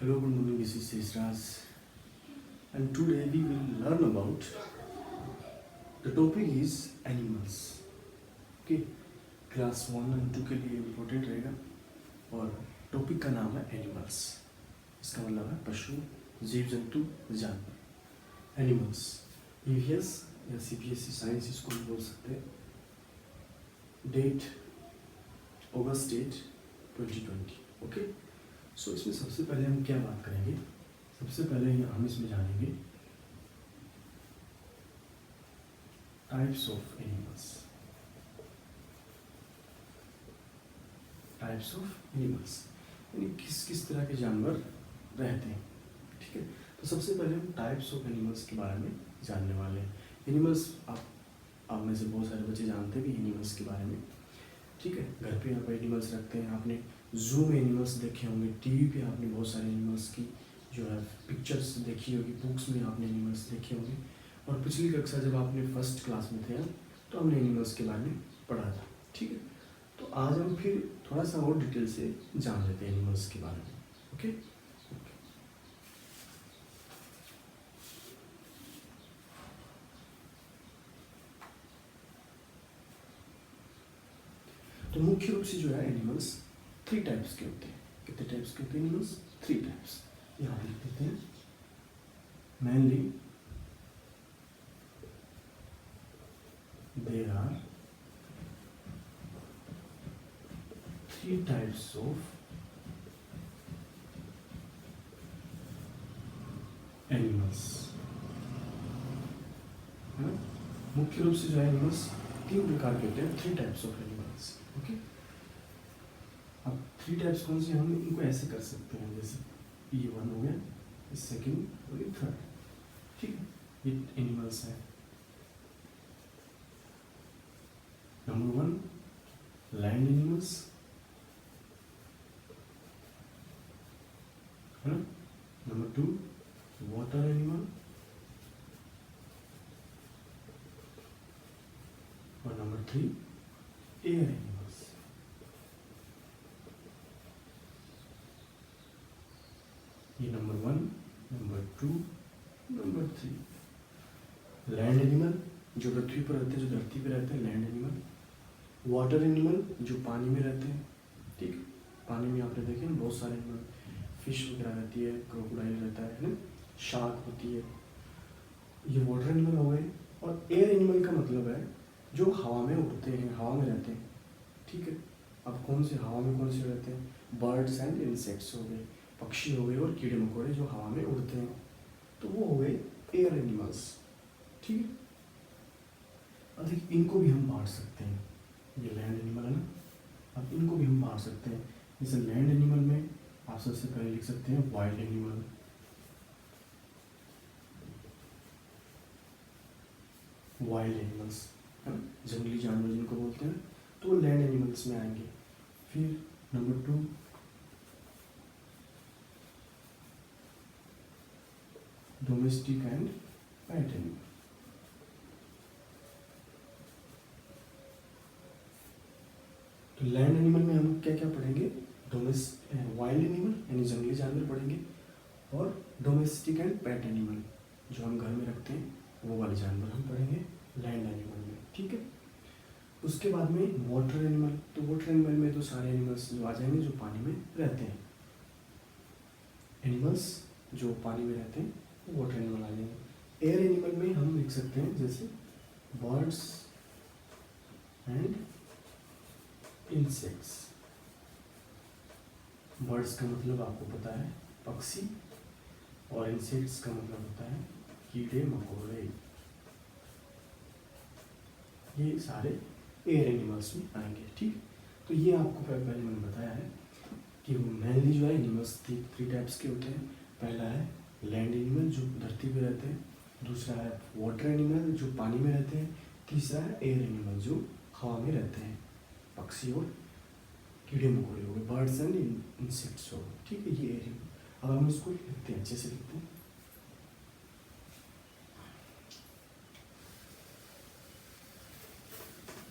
Hello, good morning. This is Sesraj, and today we will learn about the topic is animals. Okay, class 1 और 2 के लिए important रहेगा और topic का नाम है एनिमल्स। इसका मतलब है पशु, जीव जंतु, जानवर। एनिमल्स ईवीएस या सीबीएसई साइंस इसको भी बोल सकते हैं। डेट अगस्त 8, 2020। ओके, सो इसमें सबसे पहले हम क्या बात करेंगे? सबसे पहले हम इसमें जानेंगे types of animals. Types of animals यानी किस किस तरह के जानवर रहते हैं। ठीक है, तो सबसे पहले हम टाइप्स ऑफ एनिमल्स के बारे में जानने वाले हैं। एनिमल्स आप में से बहुत सारे बच्चे जानते भी एनिमल्स के बारे में। ठीक है, घर पे आप एनिमल्स रखते हैं। आपने जू में एनिमल्स देखे होंगे, टीवी पे आपने बहुत सारे एनिमल्स की जो है पिक्चर्स देखी होगी, बुक्स में आपने एनिमल्स देखे होंगे। और पिछली कक्षा जब आपने फर्स्ट क्लास में थे तो हमने एनिमल्स के बारे में पढ़ा था। ठीक है, तो आज हम फिर थोड़ा सा और डिटेल से जान लेते हैं एनिमल्स के बारे में। ओके, तो मुख्य रूप से जो है एनिमल्स 3 टाइप्स के होते हैं। कितने टाइप्स के होते हैं एनिमल्स? 3 टाइप्स। यहाँ लिख देते हैं। Mainly there are 3 types of animals. है ना? मुख्य रूप से जो है एनिमल्स 3 प्रकार के होते हैं। 3 टाइप्स ऑफ एनिमल्स। ओके, अब 3 टाइप्स कौन से? हम इनको ऐसे कर सकते हैं, जैसे ये 1 हो गया, ये सेकेंड और ये थर्ड। ठीक है, ये एनिमल्स है। नंबर 1 लैंड एनिमल्स, है ना? नंबर 2 वाटर एनिमल, और नंबर 3 एयर एनिमल्स। ये number 1, number 2, number 3। Land animal जो पृथ्वी पर रहते हैं, जो धरती पर रहते हैं, लैंड एनिमल। वाटर एनिमल जो पानी में रहते हैं। ठीक, पानी में आपने देखे ना बहुत सारे एनिमल, फिश वगैरह रहती है, क्रोकोडाइल रहता है ना, शार्क होती है। ये वाटर एनिमल हो गए। और एयर एनिमल का मतलब है जो हवा में उड़ते हैं, हवा में रहते हैं। ठीक है, अब कौन से हवा में कौन से रहते हैं? बर्ड्स एंड इंसेक्ट्स हो गए, पक्षी हो गए और कीड़े मकोड़े जो हवा में उड़ते हैं, तो वो हो गए एयर एनिमल्स। ठीक है, अधिक इनको भी हम बांट सकते हैं। ये लैंड एनिमल है ना, अब इनको भी हम बांट सकते हैं। जैसे लैंड एनिमल में आप सबसे पहले लिख सकते हैं वाइल्ड एनिमल। वाइल्ड एनिमल्स है ना, जंगली जानवर जिनको बोलते हैं, तो वो लैंड एनिमल्स में आएंगे। फिर number 2 domestic and pet animal. तो लैंड एनिमल में हम क्या क्या पढ़ेंगे? वाइल्ड एनिमल यानी जंगली जानवर पढ़ेंगे, और डोमेस्टिक एंड पेट एनिमल जो हम घर में रखते हैं वो वाले जानवर हम पढ़ेंगे लैंड एनिमल में। ठीक है, उसके बाद में वाटर एनिमल। तो वाटर एनिमल में तो सारे एनिमल्स जो आ जाएंगे जो पानी में रहते हैं। एनिमल्स जो पानी में रहते हैं वो वाटर एनिमल आ जाएंगे। एयर एनिमल में हम लिख सकते हैं जैसे बर्ड्स एंड इंसेक्ट्स। बर्ड्स का मतलब आपको पता है पक्षी, और इंसेक्ट्स का मतलब होता है कीड़े मकोड़े। ये सारे एयर एनिमल्स में आएंगे। ठीक, तो ये आपको पहले मैंने बताया है कि मेनली जो है एनिमल्स 3 टाइप्स के होते हैं। पहला है लैंड एनिमल जो धरती पे रहते हैं, दूसरा है वाटर एनिमल जो पानी में रहते हैं, तीसरा है एयर एनिमल जो हवा में रहते हैं, पक्षी और कीड़े मकोड़े हो गए, बर्ड्स एंड इंसेक्ट्स हो गए। ठीक है, ये एयर एनिमल। अब हम इसको लिखते हैं, अच्छे से लिखते हैं।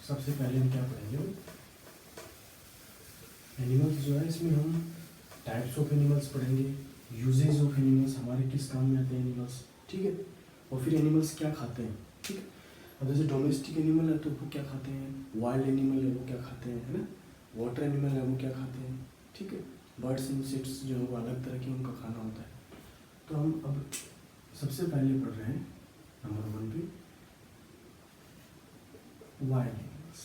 सबसे पहले हम क्या पढ़ेंगे? एनिमल्स जो है इसमें हम टाइप्स ऑफ एनिमल्स पढ़ेंगे, यूजेज ऑफ एनिमल्स, हमारे किस काम में आते हैं एनिमल्स, ठीक है। और फिर एनिमल्स क्या खाते हैं, ठीक है। अब जैसे डोमेस्टिक एनिमल है तो वो क्या खाते हैं, वाइल्ड एनिमल है वो क्या खाते हैं, है ना। वाटर एनिमल है वो क्या खाते हैं, ठीक है। बर्ड्स इंसेक्ट्स जो है वो अलग तरह के उनका खाना होता है। तो हम अब सबसे पहले पढ़ रहे हैं नंबर 1 पे वाइल्ड एनिमल्स।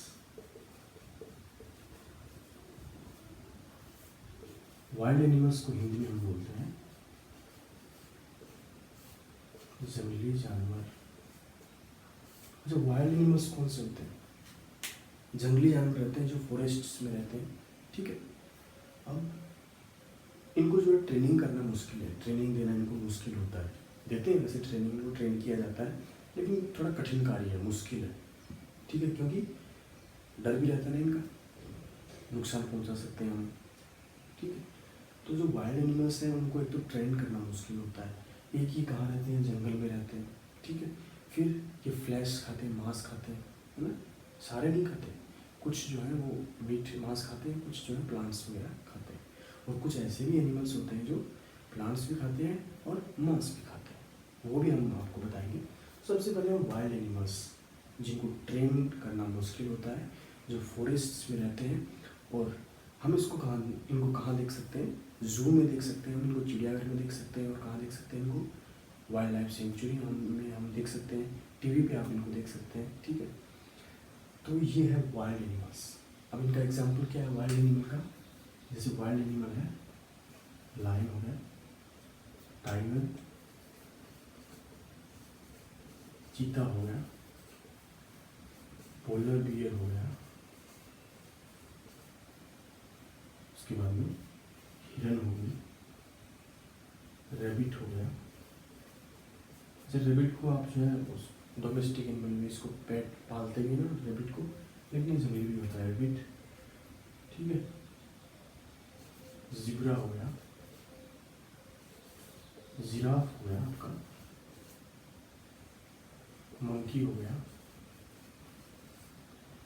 वाइल्ड एनिमल्स को हिंदी में हम बोलते हैं जंगली जानवर। जो वाइल्ड एनिमल्स कौन से होते हैं, जंगली जानवर रहते हैं जो फॉरेस्ट्स में रहते हैं, ठीक है। अब इनको जो है ट्रेनिंग करना मुश्किल है, ट्रेनिंग देना इनको मुश्किल होता है। देते हैं वैसे ट्रेनिंग को, ट्रेन किया जाता है, लेकिन थोड़ा कठिन कार्य है, मुश्किल है, ठीक है। क्योंकि डर भी रहता है ना इनका, नुकसान पहुंचा सकते हैं हमें, ठीक है। तो जो वाइल्ड एनिमल्स हैं उनको एक तो ट्रेन करना मुश्किल होता है। एक ही कहाँ रहते हैं, जंगल में रहते हैं, ठीक है। फिर ये फ्लैश खाते हैं, मांस खाते हैं, है ना। सारे नहीं खाते, कुछ जो है वो मीट मांस खाते हैं, कुछ जो है प्लांट्स वगैरह खाते हैं। और कुछ ऐसे भी एनिमल्स होते हैं जो प्लांट्स भी खाते हैं और मांस भी खाते हैं, वो भी हम आपको बताएंगे। सबसे पहले हम वाइल्ड एनिमल्स जिनको ट्रेन करना मुश्किल होता है, जो फॉरेस्ट में रहते हैं। और हम इनको कहाँ देख सकते हैं, जू में देख सकते हैं, हम इनको चिड़ियाघर में देख सकते हैं। और कहाँ देख सकते हैं इनको, वाइल्ड लाइफ सेंचुरी में हम देख सकते हैं, टीवी पे आप इनको देख सकते हैं, ठीक है। तो ये है वाइल्ड एनिमल्स। अब इनका एग्जाम्पल क्या है वाइल्ड एनिमल का, जैसे वाइल्ड एनिमल है लायन हो गया, टाइगर, चीता हो गया, पोलर बियर हो गया, उसके बाद में हिरन हो गई, रैबिट हो गया। जैसे रैबिट को आप जो है उस डोमेस्टिक एनिमल में इसको पेट पालते भी ना रैबिट को, लेकिन जंगली भी होता है रैबिट, ठीक है। ज़ीब्रा हो गया, जिराफ हो गया आपका, मंकी हो गया।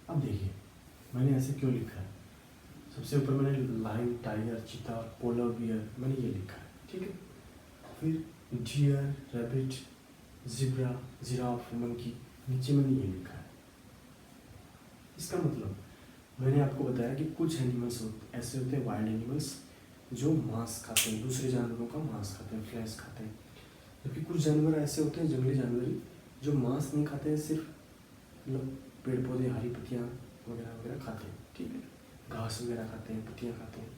अब देखिए मैंने ऐसे क्यों लिखा है, सबसे ऊपर मैंने lion, tiger, cheetah, polar bear मैंने ये लिखा है, ठीक है। फिर deer, rabbit, zebra, giraffe, monkey, नीचे मैंने ये लिखा है। इसका मतलब मैंने आपको बताया कि कुछ एनिमल्स ऐसे होते हैं वाइल्ड एनिमल्स जो मांस खाते हैं, दूसरे जानवरों का मांस खाते हैं, फ्लैश खाते हैं। जबकि कुछ जानवर ऐसे होते हैं जंगली जानवर ही जो मांस नहीं खाते हैं, सिर्फ मतलब पेड़ पौधे, हरी पत्तियाँ वगैरह वगैरह खाते हैं, ठीक है। घास वगैरह खाते हैं, पत्तियाँ खाते हैं।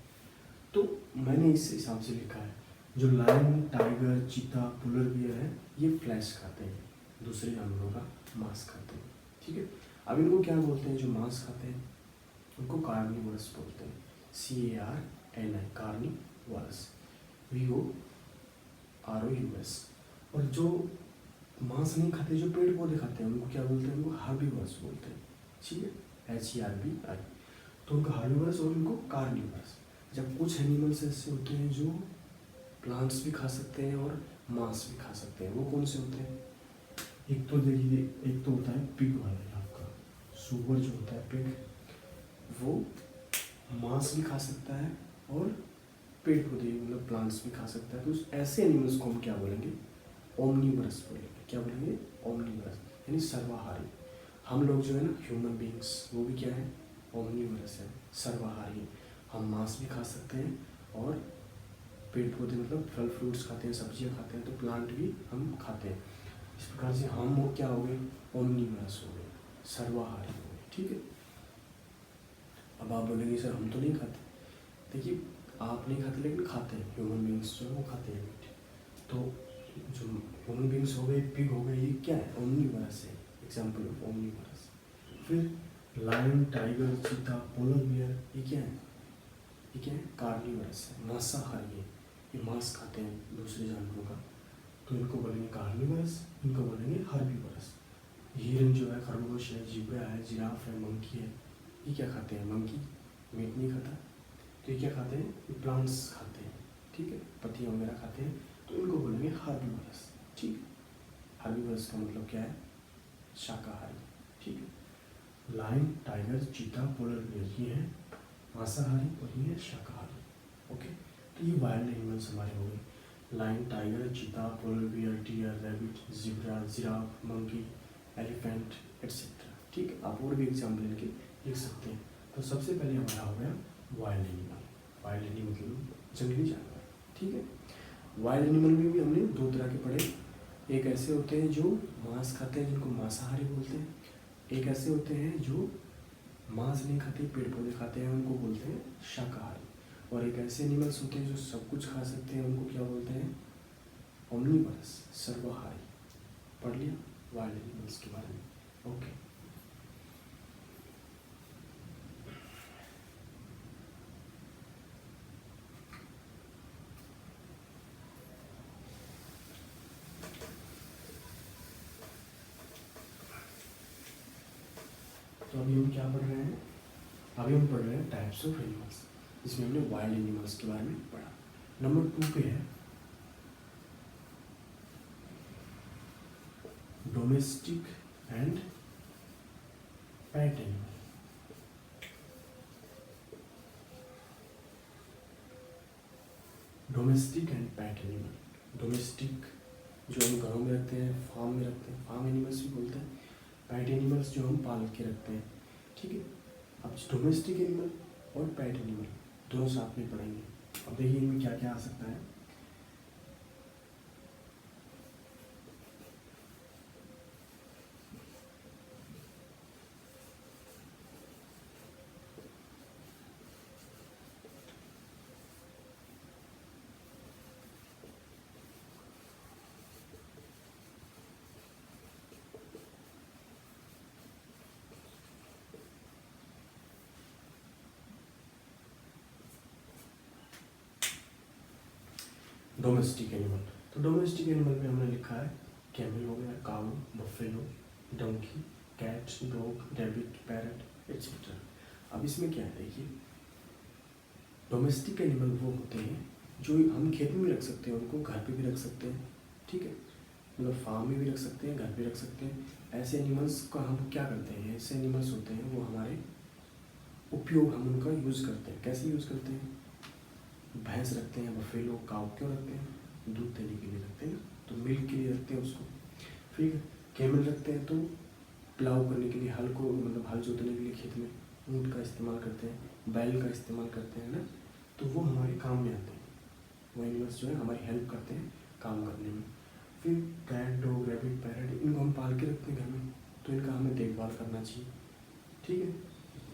तो मैंने इस हिसाब से लिखा है, जो lion, tiger, cheetah, polar beer है ये फ्लैश खाते हैं, दूसरे जानवरों का मांस खाते हैं, ठीक है। अब इनको क्या बोलते हैं, जो मांस खाते हैं उनको कार्निवोरस बोलते हैं, CARNI, कार्निवोरस, VOROUS। और जो मांस नहीं खाते, जो पेड़ पौधे खाते हैं, उनको क्या बोलते हैं, उनको हर्बीवोरस बोलते हैं, ठीक है, HERBI। तो उनको हर्बीवोरस और उनको कार्निवोरस। जब कुछ एनिमल्स ऐसे होते हैं जो प्लांट्स भी खा सकते हैं और मांस भी खा सकते हैं, वो कौन से होते हैं, एक तो देखिए, एक तो होता है पिग वाला आपका, सुअर जो होता है पिग, वो मांस भी खा सकता है और पेड़ पौधे मतलब प्लांट्स भी खा सकता है। तो ऐसे एनिमल्स को हम क्या बोलेंगे, ओमनीवरस बोलेंगे। क्या बोलेंगे, ओमनीवरस, यानी सर्वाहारी। हम लोग जो है ना ह्यूमन बींग्स, वो भी क्या है, ओमनीवरस है, सर्वाहारी। हम मांस भी खा सकते हैं और पेड़ पौधे मतलब फल फ्रूट्स खाते हैं, सब्जियां खाते हैं, तो प्लांट भी हम खाते हैं। इस प्रकार से हम वो क्या हो गए, ओमनीवरस हो गए, सर्वाहारी हो गए, ठीक है। अब आप बोलेंगे सर हम तो नहीं खाते, देखिए आप नहीं खाते लेकिन खाते हैं, ह्यूमन बींग्स जो है वो खाते हैं मीट। तो जो ह्यूमन बींग्स हो गए, पिग हो गए, ये क्या है, ओमनीवरस है, एग्जाम्पल ऑफ ओमनीवरस। फिर lion, tiger, cheetah, polar beer, ये क्या है, ये क्या है, कार्निवरस है, मांसाहारी है, ये मांस खाते हैं दूसरे जानवरों का, तो इनको बोलेंगे कार्निवरस, इनको बोलेंगे हर्बीवरस। हिरन जो है खरगोश है, ज़ीब्रा है, जिराफ है, मंकी है, ये क्या खाते हैं, मंकी मीट नहीं खाता, तो ये क्या खाते हैं, ये प्लांट्स खाते हैं, ठीक है, पत्तियाँ वगैरह खाते हैं, तो इनको बोलेंगे हर्बीवरस, ठीक है। हर्बीवरस का मतलब क्या है, शाकाहारी, ठीक है। Lion, tiger, cheetah, polar beer ये है मांसाहारी और ये है शाकाहारी, ओके। तो ये वाइल्ड एनिमल्स हमारे हो गए। Lion, tiger, cheetah, polar bear, deer, rabbit, zebra, giraffe, monkey, elephant etcetera. ठीक है, आप और भी एग्जाम्पल इनके लिख सकते हैं। तो सबसे पहले हमारा हो गया वाइल्ड एनिमल। वाइल्ड एनिमल मतलब जंगली जानवर। ठीक है, वाइल्ड एनिमल में भी हमने दो तरह के पढ़े। एक ऐसे होते हैं जो मांस खाते हैं, जिनको मांसाहारी बोलते हैं। एक ऐसे होते हैं जो मांस नहीं खाते, पेड़ पौधे खाते हैं, उनको बोलते हैं शाकाहारी। और एक ऐसे एनिमल्स होते हैं जो सब कुछ खा सकते हैं, उनको क्या बोलते हैं? ओमनीवरस, सर्वाहारी। पढ़ लिया वाइल्ड एनिमल्स के बारे में। ओके, तो अभी हम क्या पढ़ रहे हैं? अभी हम पढ़ रहे हैं टाइप्स ऑफ एनिमल्स, जिसमें हमने वाइल्ड एनिमल्स के बारे में पढ़ा। नंबर 2 पे है domestic and pet animal. Domestic and pet animal. Domestic जो हम घरों में रखते हैं, फार्म में रखते हैं, फार्म एनिमल्स भी बोलते हैं। पेट एनिमल्स जो हम पाल के रखते हैं। ठीक है, अब डोमेस्टिक एनिमल और पेट एनिमल दोनों साथ में पढ़ेंगे। अब देखिए इनमें क्या क्या आ सकता है। डोमेस्टिक एनिमल, तो डोमेस्टिक एनिमल में हमने लिखा है कैमल हो गया, cow, buffalo, donkey, cat, dog, rabbit, parrot etcetera. अब इसमें क्या है, देखिए डोमेस्टिक एनिमल वो होते हैं जो हम खेत में भी रख सकते हैं, उनको घर पे भी रख सकते हैं। ठीक है, मतलब फार्म में भी रख सकते हैं, घर पे रख सकते हैं। ऐसे एनिमल्स का हम क्या करते हैं, ऐसे एनिमल्स होते हैं वो हमारे उपयोग, हम उनका यूज़ करते हैं। कैसे यूज़ करते हैं? भैंस रखते हैं, बफेलो, काऊ क्यों रखते हैं? दूध देने के लिए रखते हैं ना, तो मिल्क के लिए रखते हैं उसको। फिर कैमल रखते हैं तो प्लाव करने के लिए, हल को मतलब हल जोतने के लिए खेत में ऊँट का इस्तेमाल करते हैं, बैल का इस्तेमाल करते हैं ना, तो वो हमारे काम में आते हैं। वो एनिमल्स जो है हमारी हेल्प करते हैं काम करने में। फिर कैट, डॉग, रैबिट, पैरट, इनको हम पाल के रखते हैं घर में, तो इनका हमें देखभाल करना चाहिए। ठीक है,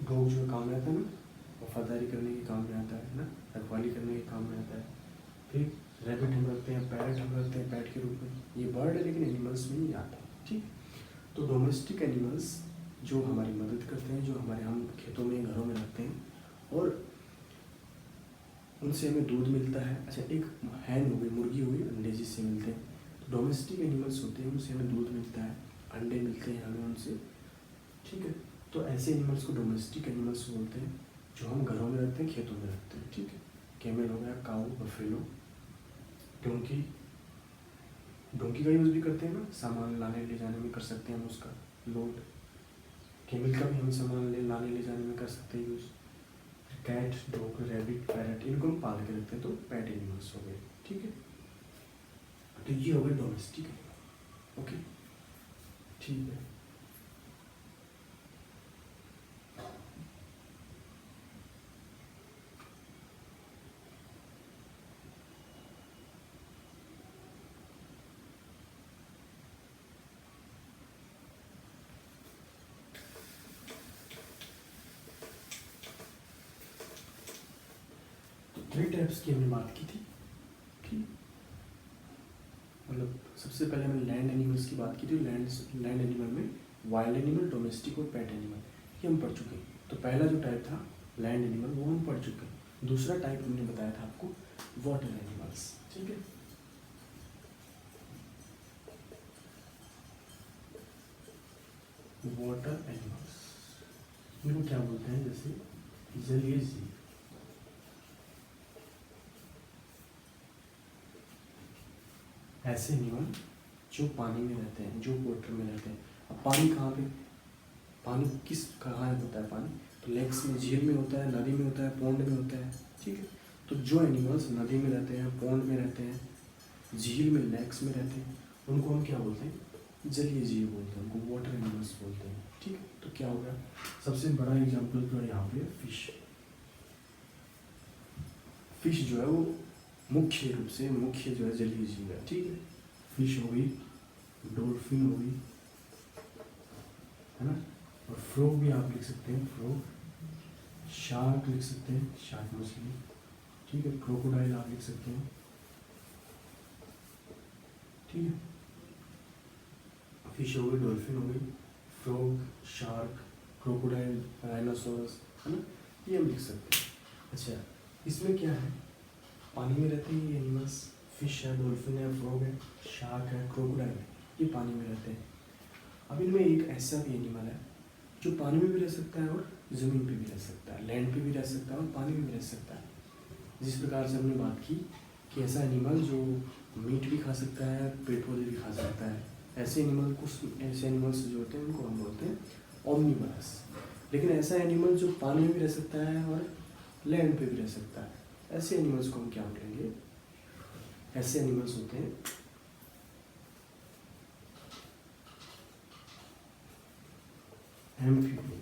डॉग जो काम में आता है ना, वफादारी करने के काम में आता है ना, रखवाली करने के काम में आता है। फिर रैबिट हम रखते हैं, पैरट हम रखते हैं पेट के रूप में। ये बर्ड है लेकिन एनिमल्स में नहीं आता है। ठीक, तो डोमेस्टिक एनिमल्स जो हमारी मदद करते हैं, जो हमारे हम खेतों में, घरों में रखते हैं, और उनसे हमें दूध मिलता है। अच्छा, एक हैन हो गई, मुर्गी हो गई, अंडे जिससे मिलते हैं। तो डोमेस्टिक एनिमल्स होते हैं, उनसे हमें दूध मिलता है, अंडे मिलते हैं हमें उनसे। ठीक है, तो ऐसे एनिमल्स को डोमेस्टिक एनिमल्स बोलते हैं, जो हम घरों में रखते हैं, खेतों में रखते हैं। ठीक है, कैमल हो गया, काऊ, बफेलो, डोंकी। डोंकी का यूज़ भी करते हैं ना, सामान लाने ले जाने में कर सकते हैं हम उसका लोड। कैमल का भी हम सामान लाने ले जाने में कर सकते हैं use. Cat, dog, rabbit, parrot, इनको हम पाल के रखते हैं, तो पेट एनिमल्स हो गए। ठीक है, तो ये हो गए डोमेस्टिक एनिमल। ओके, ठीक है। तो 3 टाइप्स की हमने बात की थी। ठीक, मतलब सबसे पहले हमने लैंड एनिमल्स की बात की थी। लैंड एनिमल में वाइल्ड एनिमल, डोमेस्टिक और पेट एनिमल, ये हम पढ़ चुके हैं। तो पहला जो टाइप था लैंड एनिमल, वो हम पढ़ चुके हैं। दूसरा टाइप हमने बताया था आपको वाटर एनिमल्स। ठीक है, वाटर एनिमल्स, इनको क्या बोलते हैं? जैसे जलीय जीव। ऐसे एनिमल जो पानी में रहते हैं, जो वाटर में रहते हैं। अब पानी कहाँ पे, पानी कहाँ होता है पानी? तो लेक्स में, झील में होता है, नदी में होता है, पौंड में होता है। ठीक है, तो जो एनिमल्स नदी में रहते हैं, पौंड में रहते हैं, झील में, लेक्स में रहते हैं, उनको हम क्या बोलते हैं? जलीय जीव बोलते हैं, उनको वाटर एनिमल्स बोलते हैं। ठीक है, तो क्या हो गया? सबसे बड़ा एग्जाम्पल जो है यहाँ पे फिश। फिश जो है वो मुख्य रूप से जो है जलीय जीव है। ठीक है, फिश हो गई, डॉल्फिन हो गई, है ना, और फ्रॉग भी आप लिख सकते हैं, फ्रॉग, शार्क लिख सकते हैं, शार्क मछली। ठीक है, क्रोकोडाइल आप लिख सकते हैं। ठीक है, फिश हो गई, डॉल्फिन हो गई, फ्रॉग, शार्क, क्रोकोडाइल, राइनोसोरस, है ना, ये हम लिख सकते हैं। अच्छा, इसमें क्या है? पानी में रहते हैं ये एनिमल्स, फिश है, डॉल्फिन है, फ्रॉग है, शार्क है, क्रोकोडाइल है, ये पानी में रहते हैं। अब इनमें एक ऐसा भी एनिमल है जो पानी में भी रह सकता है और ज़मीन पे भी रह सकता है, लैंड पे भी रह सकता है और पानी में भी रह सकता है। जिस प्रकार से हमने बात की कि ऐसा एनिमल जो मीट भी खा सकता है, पेड़ पौधे भी खा सकता है, ऐसे एनिमल, कुछ ऐसे एनिमल्स जो होते हैं उनको हम बोलते हैं ओमनिवोरस। लेकिन ऐसा एनिमल जो पानी में भी रह सकता है और लैंड पे भी रह सकता है, ऐसे एनिमल्स को हम क्या बोलेंगे? ऐसे एनिमल्स होते हैं एम्फीबियन।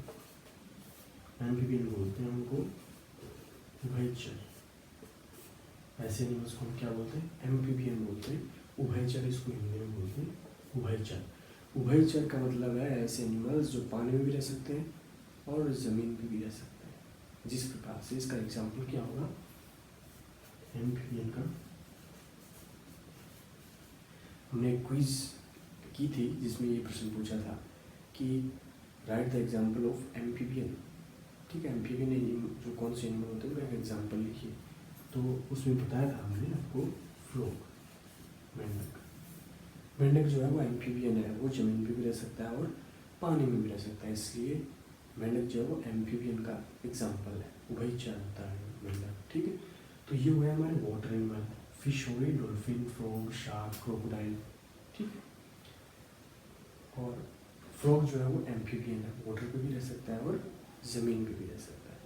एम्फीबियन बोलते हैं उनको, उभयचर। ऐसे एनिमल्स को हम क्या बोलते हैं? एम्फीबियन बोलते हैं। उभयचर इसको हिंदी में बोलते हैं, उभयचर। उभयचर का मतलब है ऐसे एनिमल्स जो पानी में भी रह सकते हैं और ज़मीन पे भी रह सकते हैं। जिस प्रकार से इसका एग्जाम्पल क्या होगा? एम्फीबियन का हमने एक क्विज की थी जिसमें ये प्रश्न पूछा था कि right the example of amphibian. ठीक है, एम्फीबियन जो कौन से एनिमल होते हैं उसका एक एग्जाम्पल लिखिए। तो उसमें बताया था हमने आपको फ्रॉग, मेंढक। मेंढक जो है वो एम्फीबियन है, वो ज़मीन पे भी रह सकता है और पानी में भी रह सकता है, इसलिए मेंढक जो है वो एम्फीबियन का एग्जाम्पल है, उभयचर होता है मेंढक। ठीक है, तो ये हुआ हमारे वाटर एनिमल। फिश हो गई, डॉल्फिन, फ्रॉग, शार्क, क्रोकोडाइल। ठीक है, और फ्रॉग जो है वो एम्फीबियन है, वाटर पे भी रह सकता है और ज़मीन पे भी रह सकता है।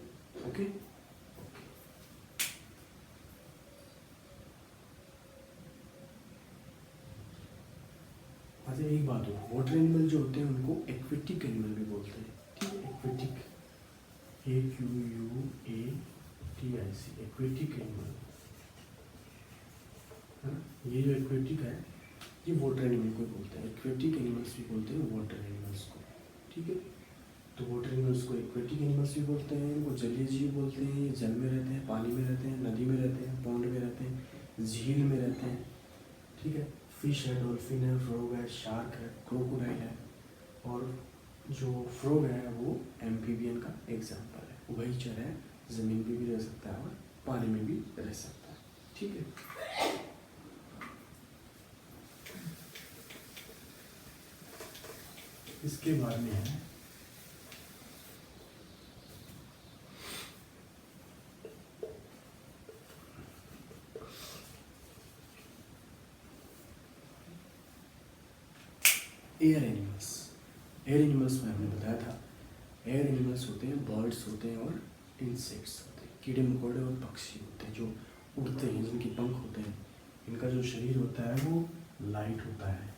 ओके, अच्छा एक बात हो, वाटर एनिमल जो होते हैं उनको एक्वेटिक एनिमल भी बोलते हैं। ठीक है, एक्वेटिक, AQUATIC, एक्वेटिक एनिमल, है ना। ये जो एक्वेटिक है ये वाटर एनिमल को बोलते हैं, एक्वेटिक एनिमल्स भी बोलते हैं वाटर एनिमल्स को। ठीक है, तो वाटर एनिमल्स को एक्वेटिक एनिमल्स भी बोलते हैं, इनको जलीय जीव बोलते हैं। ये जल में रहते हैं, पानी में रहते हैं, नदी में रहते हैं, पॉन्ड में रहते हैं, झील में रहते हैं। ठीक है, फिश है, डॉल्फिन है, फ्रॉग है, शार्क है, क्रोकोडाइल है, और जो फ्रॉग है वो एम्फीबियन का एग्जाम्पल है, उभयचर है, ज़मीन पे भी रह सकता है और पानी में भी रह सकता है। ठीक है, इसके बाद में है एयर एनिमल्स। एयर एनिमल्स में हमने बताया था, एयर एनिमल्स होते हैं, बर्ड्स होते हैं और इंसेक्ट्स होते हैं, कीड़े मकोड़े और पक्षी होते हैं जो उड़ते हैं, जिनके पंख होते हैं। इनका जो शरीर होता है वो लाइट होता है।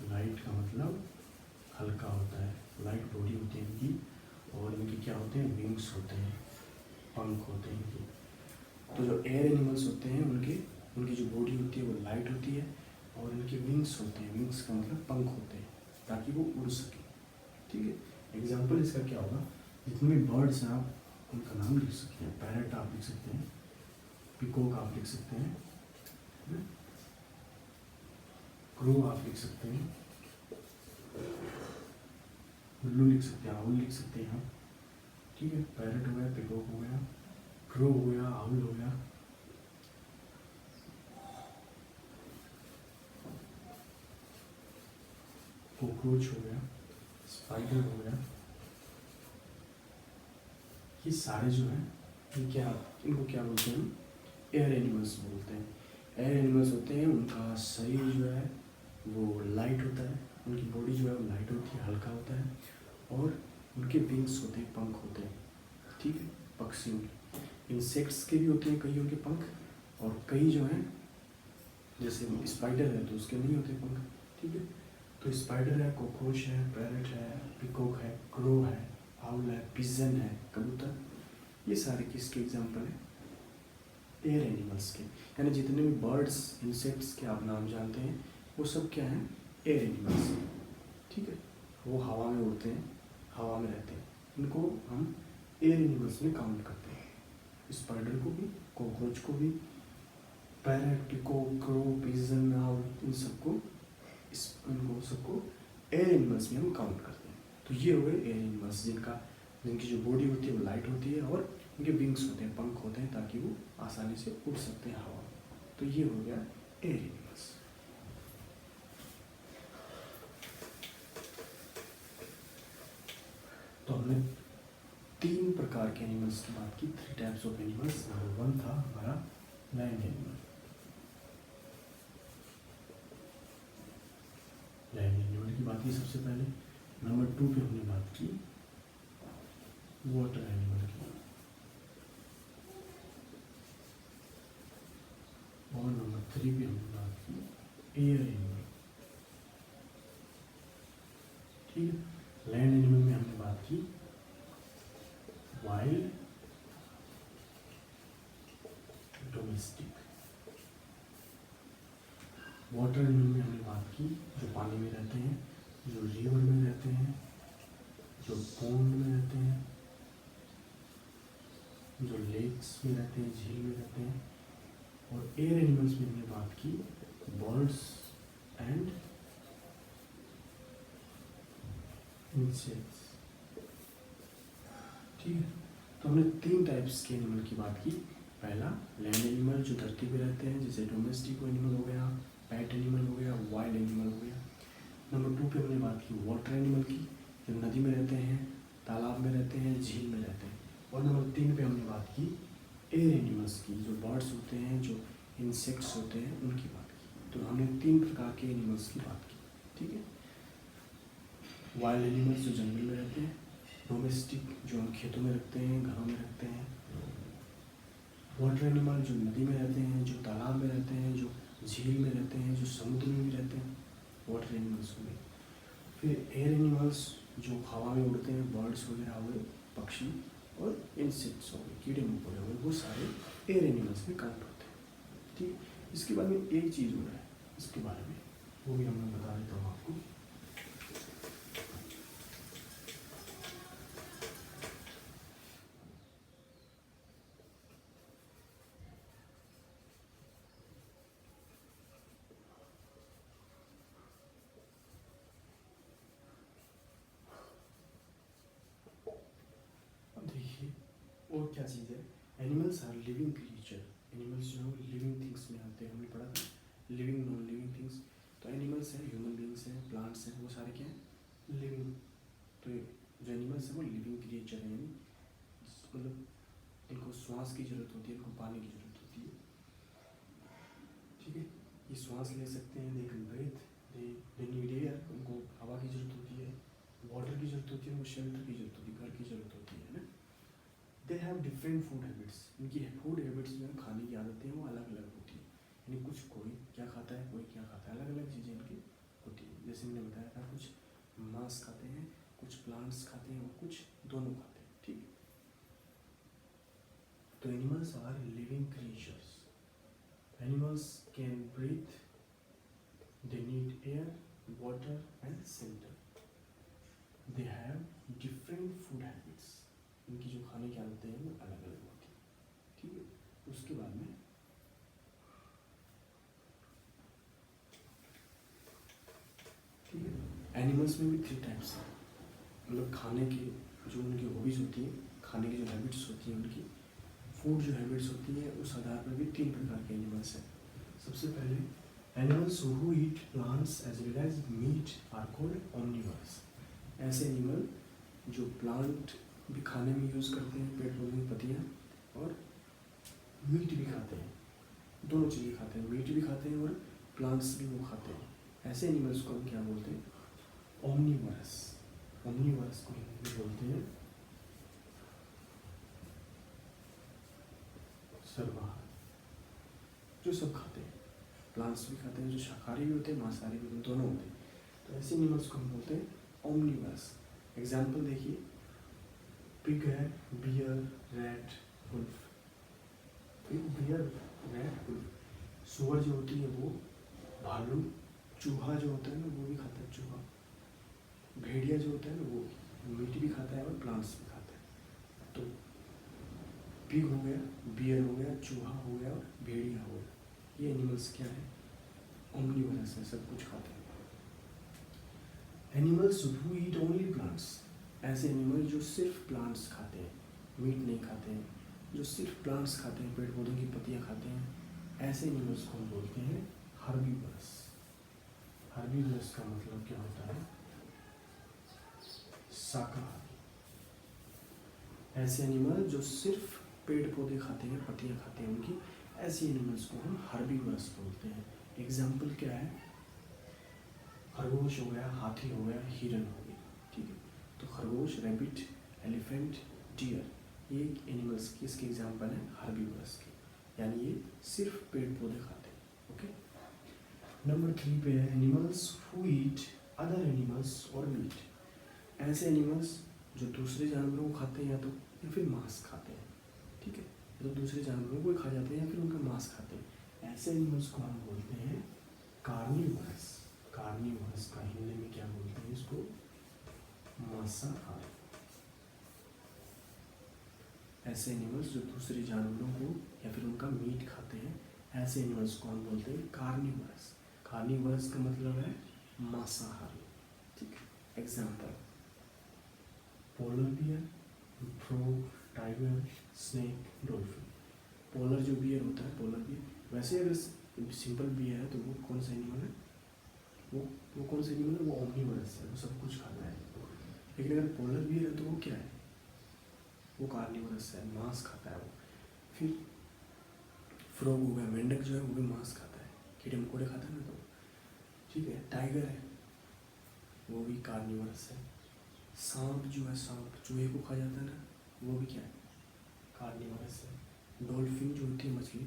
लाइट का मतलब हल्का होता है, लाइट बॉडी होती है इनकी, और इनके क्या होते हैं? विंग्स होते हैं, पंख होते हैं इनके। तो जो एयर एनिमल्स होते हैं उनकी जो बॉडी होती है वो लाइट होती है और इनके विंग्स होते हैं, विंग्स का मतलब पंख होते हैं ताकि वो उड़ सके। ठीक है, एग्जाम्पल इसका क्या होगा? जितने भी बर्ड्स हैं आप उनका नाम लिख सकते हैं। पैरट आप लिख सकते हैं, पिकॉक आप लिख सकते हैं, क्रो आप लिख सकते हैं, उल्लू लिख सकते हैं, आउल लिख सकते हैं आप। ठीक है, पैरट हो गया, पिकॉक हो गया, क्रो हो गया, आउल हो गया, कॉकरोच हो गया, स्पाइडर हो गया। ये सारे जो हैं इनको क्या बोलते हैं? एयर एनिमल्स बोलते हैं। एयर एनिमल्स होते हैं, उनका शरीर जो है वो लाइट होता है, उनकी बॉडी जो है वो लाइट होती है, हल्का होता है, और उनके विंग्स होते हैं, पंख होते हैं। ठीक है, पक्षियों के, इंसेक्ट्स के भी होते हैं कईयों के पंख, और कई जो हैं जैसे स्पाइडर है तो उसके नहीं होते पंख, ठीक है। तो स्पाइडर है, कॉकरोच है, पैरट है, पिकॉक है, क्रो है, आउल है, पिजन है, कबूतर, ये सारे किसके एग्जाम्पल है? एयर एनिमल्स के। यानी जितने भी बर्ड्स, इंसेक्ट्स के आप नाम जानते हैं वो सब क्या हैं? एयर एनिमल्स हैं, ठीक है। वो हवा में उड़ते हैं, हवा में रहते हैं, इनको हम एयर एनिमल्स में काउंट करते हैं। स्पाइडर को भी, कॉकरोच को भी, parrot, peacock, crow, pigeon, owl, इन सबको एयर एनिमल्स में हम काउंट करते हैं। तो ये हो गए एयर एनिमल्स जिनकी जो बॉडी होती है वो लाइट होती है और उनके विंग्स होते हैं, पंख होते हैं, ताकि वो आसानी से उड़ सकते हैं हवा में। तो ये हो गया एयर एनिमल्स। तो हमने 3 प्रकार के एनिमल्स की बात की, 3 टाइप्स ऑफ एनिमल्स। नंबर 1 था हमारा लैंड एनिमल। लैंड एनिमल की बात की सबसे पहले। नंबर 2 पे हमने बात की वाटर एनिमल की, और नंबर 3 पे हमने बात की एयर एनिमल, ठीक है। लैंड एनिमल में हमने बात की वाइल्ड, डोमेस्टिक। वाटर एनिमल में हमने बात की जो पानी में रहते हैं, जो रिवर में रहते हैं, जो पॉन्ड में रहते हैं, जो लेक्स में रहते हैं, झील में रहते हैं। और एयर एनिमल्स में हमने बात की बर्ड्स एंड इंसेक्ट्स, ठीक है। तो हमने 3 टाइप्स के एनिमल की बात की। पहला लैंड एनिमल जो धरती पे रहते हैं, जैसे डोमेस्टिक एनिमल हो गया, पेट एनिमल हो गया, वाइल्ड एनिमल हो गया। नंबर 2 पे हमने बात की वाटर एनिमल की, जो नदी में रहते हैं, तालाब में रहते हैं, झील में रहते हैं। और नंबर 3 पे हमने बात की एयर एनिमल्स की, जो बर्ड्स होते हैं, जो इंसेक्ट्स होते हैं, उनकी बात की। तो हमने 3 प्रकार के एनिमल्स की बात की, ठीक है। वाइल्ड एनिमल्स जो जंगल में रहते हैं, डोमेस्टिक जो हम खेतों में रखते हैं, घरों में रखते हैं, वाटर एनिमल जो नदी में रहते हैं, जो तालाब में रहते हैं, जो झील में रहते हैं, जो समुद्र में भी रहते हैं, वाटर एनिमल्स हो गए। फिर एयर एनिमल्स जो हवा में उड़ते हैं, बर्ड्स वगैरह हुए, पक्षी, और इंसेक्ट्स हो गए, कीड़े मकोड़े हो गए, वो सारे एयर एनिमल्स में काउंट होते हैं, ठीक। इसके बाद में एक चीज़ हो रहा है इसके बारे में, वो भी हम लोग बता देता हूँ आपको। और क्या चीज़ है? Animals are living creature. Animals जो है लिविंग थिंग्स में आते हैं, हमने पढ़ा था, लिविंग नॉन लिविंग थिंग्स। तो एनिमल्स हैं, ह्यूमन बींग्स हैं, प्लांट्स हैं, वो सारे क्या हैं? लिविंग। तो जो एनिमल्स हैं वो लिविंग क्रिएचर हैं, यानी मतलब इनको श्वास की जरूरत होती है, इनको पानी की जरूरत होती है, ठीक है। ये श्वास ले सकते हैं, they can breathe, they need air, उनको हवा की जरूरत होती है, वाटर की जरूरत होती है, उनको शेल्टर की जरूरत होती है, घर की जरूरत होती है ना। दे हैव डिफरेंट फूड हैबिट्स। इनकी फूड हैबिट्स जो है, खाने की आदतें हैं, वो अलग अलग होती है। यानी कुछ कोई क्या खाता है, कोई क्या खाता है, अलग अलग चीज़ें इनकी होती है। जैसे मैंने बताया था, कुछ मांस खाते हैं, कुछ प्लांट्स खाते हैं, और कुछ दोनों खाते हैं, ठीक है। तो animals are living creatures. Animals can breathe, they need air, water and shelter. They have different food habits. इनकी जो खाने की आदतें हैं वो अलग अलग होती है, ठीक है। उसके बाद में ठीक है, एनिमल्स में भी 3 टाइप्स हैं। मतलब खाने की जो उनकी हॉबीज होती हैं, खाने की जो हैबिट्स होती हैं, उनकी फूड जो हैबिट्स होती है, उस आधार पर भी 3 प्रकार के एनिमल्स हैं। सबसे पहले animals who eat plants as well as meat are called omnivorous. ऐसे एनिमल जो प्लांट भी खाने में यूज़ करते हैं, पेड़ पौधे की पत्तियाँ, और मीट भी खाते हैं, दोनों चीज़ें खाते हैं, मीट भी खाते हैं और प्लांट्स भी वो खाते हैं। ऐसे एनिमल्स को हम क्या बोलते हैं? ओमनिवोरस। ओमनिवोरस को हिंदी में बोलते हैं सर्वहार, जो सब खाते हैं, प्लांट्स भी खाते हैं, जो शाकाहारी भी होते हैं मांसाहारी भी होते हैं, दोनों होते हैं। तो ऐसे एनिमल्स को हम बोलते हैं ओमनिवरस। एग्जाम्पल देखिए, पिग है, bear, rat, wolf. Pig, bear, rat, wolf. सुअर जो होती है वो भालू, चूहा जो होता है ना वो भी खाता है, चूहा। भेड़िया जो होता है ना वो मीट भी खाता है और प्लांट्स भी खाता है। तो पिग हो गया, बियर हो गया, चूहा हो गया और भेड़िया हो गया, ये एनिमल्स क्या है, ओमनिवरस है, सब कुछ खाते हैं। Animals who eat only plants, ऐसे एनिमल जो सिर्फ प्लांट्स खाते हैं, मीट नहीं खाते हैं, जो सिर्फ प्लांट्स खाते हैं, पेड़ पौधों की पत्तियाँ खाते हैं, ऐसे एनिमल्स को हम बोलते हैं हर्बीवरस। हर्बीवरस का मतलब क्या होता है, शाकाहारी। ऐसे एनिमल जो सिर्फ पेड़ पौधे खाते हैं, पत्तियाँ खाते हैं उनकी, ऐसे एनिमल्स को हम हर्बीवरस बोलते हैं। एग्जाम्पल क्या है, खरगोश हो गया, हाथी हो गया, हिरन हो गया, ठीक है। तो खरगोश, रैबिट, एलिफेंट, डियर, ये एनिमल्स की इसके एग्जाम्पल हैं हर्बीवरस के, यानी ये सिर्फ पेड़ पौधे खाते हैं। ओके, नंबर 3 पे है animals who eat other animals और मीट। ऐसे एनिमल्स जो दूसरे जानवरों को खाते हैं या फिर मांस खाते हैं, ठीक है, या तो दूसरे जानवरों को खा जाते हैं या फिर उनका मांस खाते हैं, ऐसे एनिमल्स को हम बोलते हैं कार्निवरस। कार्निवरस का हिंदी में क्या बोलते हैं इसको, मांसाहारी। ऐसे एनिमल्स जो दूसरे जानवरों को या फिर उनका मीट खाते हैं, ऐसे एनिमल्स को हम बोलते हैं कार्निवरस। कार्निवरस का मतलब है मांसाहारी, ठीक है। Example, polar bear, frog, tiger, snake, dolphin. Polar जो बियर होता है, पोलर बियर, वैसे अगर सिंपल बियर है तो वो कौन सा एनिमल है, वो कौन सा एनिमल है, वो ओमनिवरस है, वो सब कुछ खाता है। लेकिन अगर पोलर बियर है तो वो क्या है, वो कार्निवरस है, मांस खाता है वो। फिर फ्रॉग हो गया, मेंढक जो है वो भी मांस खाता है, कीड़े मकोड़े खाता है ना, तो ठीक है। टाइगर है, वो भी कार्निवरस है। सांप जो है, सांप चूहे को खा जाता है ना, वो भी क्या है, कार्निवरस है। डॉल्फिन जो होती है मछली,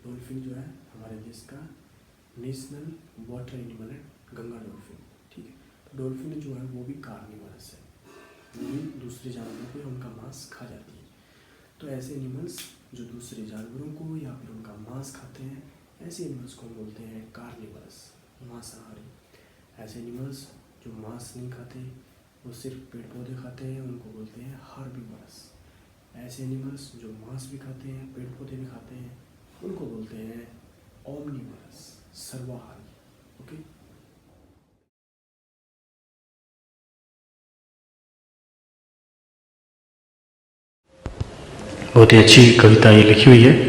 डॉल्फिन जो है हमारे देश का नेशनल वाटर एनिमल है, गंगा डॉल्फिन, ठीक है। तो डॉल्फिन जो है वो भी कार्निवरस है, वो भी दूसरे जानवरों को उनका मांस खा जाती है। तो ऐसे एनिमल्स जो दूसरे जानवरों को या फिर उनका मांस खाते हैं, ऐसे एनिमल्स को हम बोलते हैं कार्निवरस, मांसाहारी। ऐसे एनिमल्स जो मांस नहीं खाते, वो सिर्फ पेड़ पौधे खाते हैं, उनको बोलते हैं हर्बीवरस। ऐसे एनिमल्स जो मांस भी खाते हैं, पेड़ पौधे भी खाते हैं, उनको बोलते हैं ओमनिवरस, सर्वाहारी। ओके, बहुत ही अच्छी कविता ये लिखी हुई है।